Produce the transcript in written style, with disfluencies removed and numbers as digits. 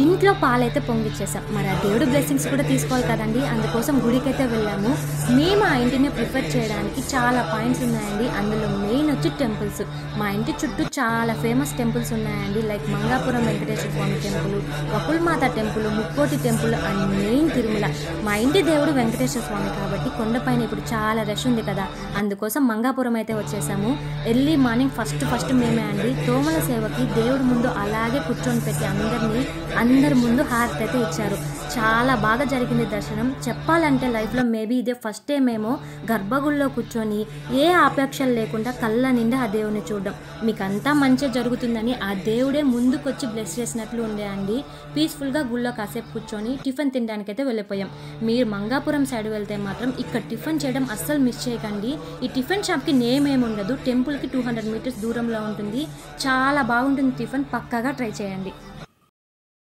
ఇంట్లో పాలైతే పొంగిచ్చేసాం. మరి ఆ దేవుడి బ్లెస్సింగ్స్ కూడా తీసుకోవాలి కదండి. అందుకోసం గుడికైతే వెళ్ళాము. మేము ఆ ఇంటిని ప్రిఫర్ చేయడానికి చాలా పాయింట్స్ ఉన్నాయండి. అందులో మెయిన్ వచ్చి టెంపుల్స్. మా ఇంటి చుట్టూ చాలా ఫేమస్ టెంపుల్స్ ఉన్నాయండి. Like Mangapuram Venkateswara Swamy temple, Vakulamatha temple, Mukkoti temple and main Tirumala. మా ఇంటి దేవుడు వెంకటేశ్వర స్వామి కాబట్టి కొండపైన ఇప్పుడు చాలా రష్ ఉంది కదా, అందుకోసం మంగాపురం అయితే వచ్చేసాము. ఎర్లీ మార్నింగ్ ఫస్ట్ మేమే అండి తోమల సేవకి దేవుడి ముందు అలాగే కూర్చొని పెట్టి అందరి ముందు హారతి అయితే ఇచ్చారు. చాలా బాగా జరిగింది దర్శనం. చెప్పాలంటే లైఫ్లో మేబీ ఇదే ఫస్ట్ టైం ఏమో గర్భగుడిలో కూర్చొని ఏ ఆపేక్షలు లేకుండా కళ్ళ నిండా ఆ దేవుని చూడడం. మీకు అంతా మంచిగా జరుగుతుందని ఆ దేవుడే ముందుకొచ్చి బ్లెస్ చేసినట్లు ఉండే అండి. పీస్ఫుల్గా గుళ్ళో కాసేపు కూర్చొని టిఫిన్ తినడానికైతే వెళ్ళిపోయాం. మీరు మంగాపురం సైడ్ వెళ్తే మాత్రం ఇక్కడ టిఫిన్ చేయడం అస్సలు మిస్ చేయకండి. ఈ టిఫిన్ షాప్కి నేమ్ ఏమి ఉండదు, టెంపుల్కి 200 మీటర్స్ దూరంలో ఉంటుంది. చాలా బాగుంటుంది టిఫిన్, పక్కాగా ట్రై చేయండి.